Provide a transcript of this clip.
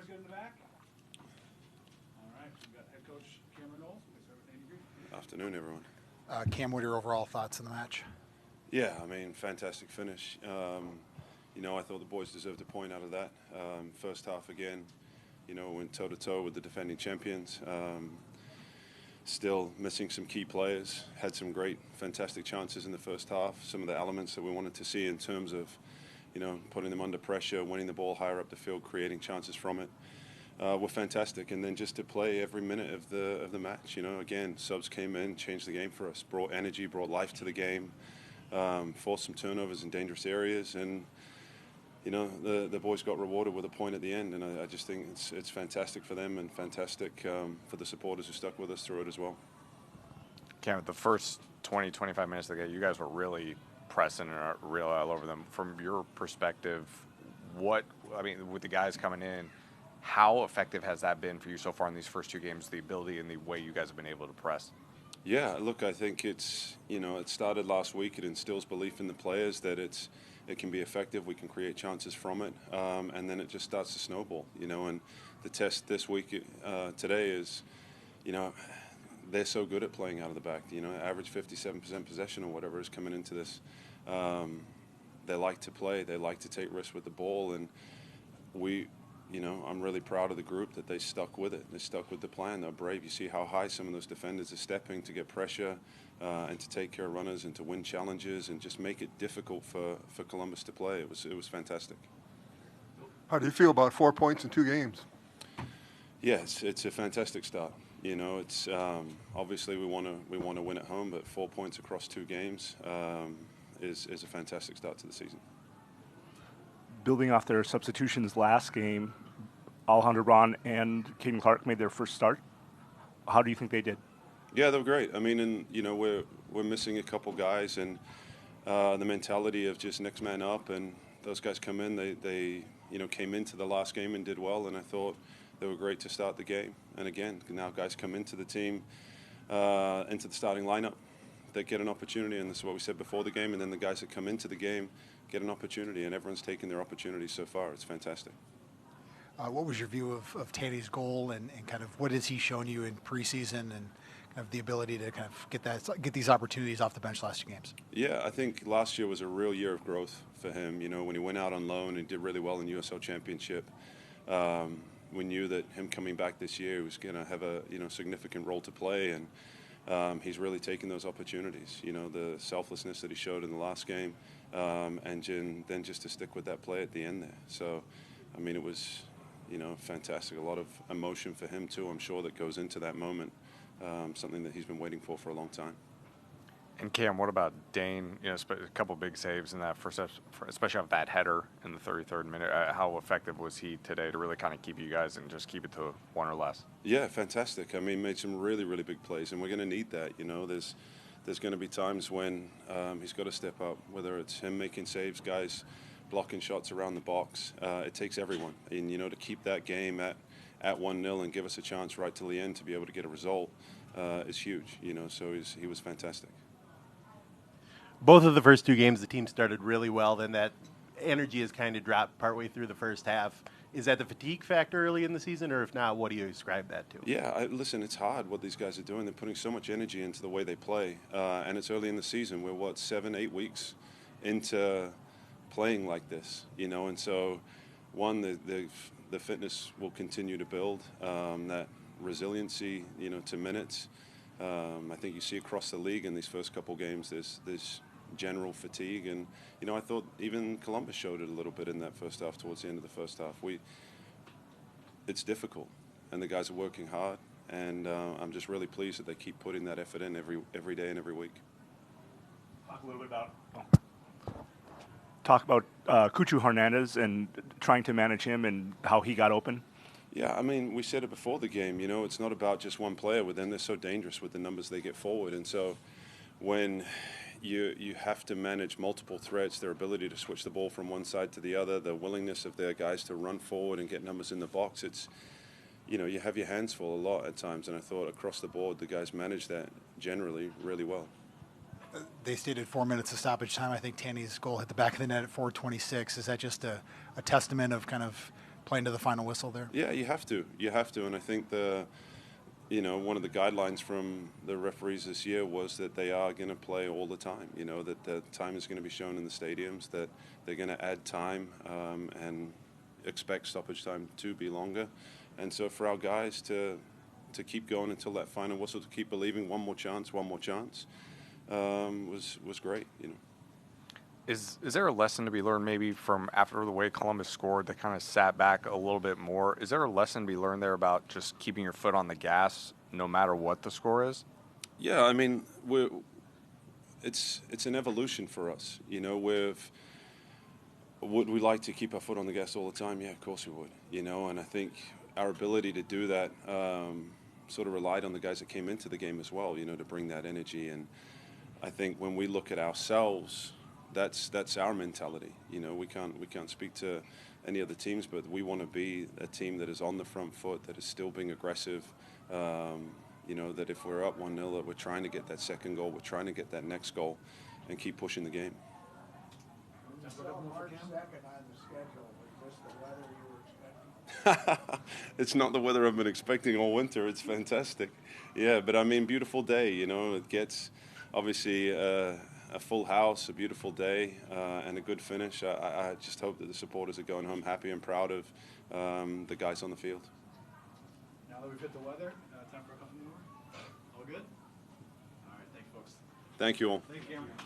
players good in the back? All right, we've got head coach Cameron Knowles. Afternoon, everyone. Cam, what are your overall thoughts on the match? Yeah, I mean, fantastic finish. I thought the boys deserved a point out of that. First half again, went toe-to-toe with the defending champions. Still missing some key players. Had some great, fantastic chances in the first half. Some of the elements that we wanted to see in terms of, putting them under pressure, winning the ball higher up the field, creating chances from it, were fantastic. And then just to play every minute of the match, again, subs came in, changed the game for us, brought energy, brought life to the game, forced some turnovers in dangerous areas, and the boys got rewarded with a point at the end, and I just think it's fantastic for them and fantastic for the supporters who stuck with us through it as well. Cameron, the first 20, 25 minutes of the game, you guys were really pressing and real all over them. From your perspective, with the guys coming in, how effective has that been for you so far in these first two games, the ability and the way you guys have been able to press? Yeah, look, I think it's, it started last week. It instills belief in the players that it can be effective. We can create chances from it, and then it just starts to snowball, and the test this week, today is, they're so good at playing out of the back, average 57% possession or whatever is coming into this. They like to play, they like to take risks with the ball, and I'm really proud of the group that they stuck with it. They stuck with the plan. They're brave. You see how high some of those defenders are stepping to get pressure and to take care of runners and to win challenges and just make it difficult for Columbus to play. It was fantastic. How do you feel about 4 points in 2 games? Yes, it's a fantastic start. It's obviously we want to win at home, but 4 points across 2 games is a fantastic start to the season. Building off their substitutions last game, Alejandro Braun and Caden Clark made their first start. How do you think they did? Yeah, they were great. I mean, and we're missing a couple guys, and the mentality of just next man up, and those guys come in. They came into the last game and did well, and I thought they were great to start the game. And again, now guys come into the team, into the starting lineup. They get an opportunity, and this is what we said before the game. And then the guys that come into the game get an opportunity, and everyone's taken their opportunity so far. It's fantastic. What was your view of Tannys' goal, and kind of what has he shown you in preseason, and kind of the ability to kind of get these opportunities off the bench last 2 games? Yeah, I think last year was a real year of growth for him. When he went out on loan and did really well in USL Championship, we knew that him coming back this year was going to have a significant role to play, and he's really taken those opportunities. The selflessness that he showed in the last game, and then just to stick with that play at the end there. So, I mean, it was fantastic. A lot of emotion for him too, I'm sure, that goes into that moment. Something that he's been waiting for a long time. And Cam, what about Dane? A couple big saves in that first, especially off that header in the 33rd minute. How effective was he today to really kind of keep you guys and just keep it to 1 or less? Yeah, fantastic. I mean, made some really, really big plays, and we're going to need that. There's going to be times when he's got to step up, whether it's him making saves, guys blocking shots around the box. It takes everyone, and to keep that game at 1-0 and give us a chance right till the end to be able to get a result is huge. So he was fantastic. Both of the first 2 games, the team started really well. Then that energy has kind of dropped partway through the first half. Is that the fatigue factor early in the season, or if not, what do you ascribe that to? Yeah, listen, it's hard what these guys are doing. They're putting so much energy into the way they play, and it's early in the season. We're 7-8 weeks into playing like this, and so the fitness will continue to build, that resiliency, to minutes. I think you see across the league in these first couple games, there's general fatigue, and I thought even Columbus showed it a little bit in that first half. Towards the end of the first half, it's difficult, and the guys are working hard, and I'm just really pleased that they keep putting that effort in every day and every week. Talk a little bit about Kuchu Hernandez and trying to manage him and how he got open. Yeah, I mean, we said it before the game, it's not about just one player. With them, they're so dangerous with the numbers they get forward. And so when you have to manage multiple threats, their ability to switch the ball from one side to the other, the willingness of their guys to run forward and get numbers in the box, it's, you have your hands full a lot at times. And I thought across the board, the guys managed that generally really well. They stated 4 minutes of stoppage time. I think Tannys' goal hit the back of the net at 4:26. Is that just a testament of kind of playing to the final whistle there? Yeah, you have to. You have to. And I think one of the guidelines from the referees this year was that they are going to play all the time. That the time is going to be shown in the stadiums, that they're going to add time and expect stoppage time to be longer. And so for our guys to keep going until that final whistle, to keep believing one more chance, was great. Is there a lesson to be learned maybe from after the way Columbus scored that kind of sat back a little bit more? Is there a lesson to be learned there about just keeping your foot on the gas no matter what the score is? Yeah, I mean, it's an evolution for us. Would we like to keep our foot on the gas all the time? Yeah, of course we would. And I think our ability to do that sort of relied on the guys that came into the game as well, to bring that energy. And I think when we look at ourselves, that's our mentality. We can't speak to any other teams, but we want to be a team that is on the front foot, that is still being aggressive. That if we're up 1-0, that we're trying to get that second goal, we're trying to get that next goal, and keep pushing the game. March 2nd on the schedule. Was this the weather you were expecting? It's not the weather I've been expecting all winter. It's fantastic. Yeah, but I mean, beautiful day. It gets obviously a full house, a beautiful day, and a good finish. I just hope that the supporters are going home happy and proud of the guys on the field. Now that we've hit the weather, time for a couple more. All good? All right, thanks, folks. Thank you all. Thank you, Cameron.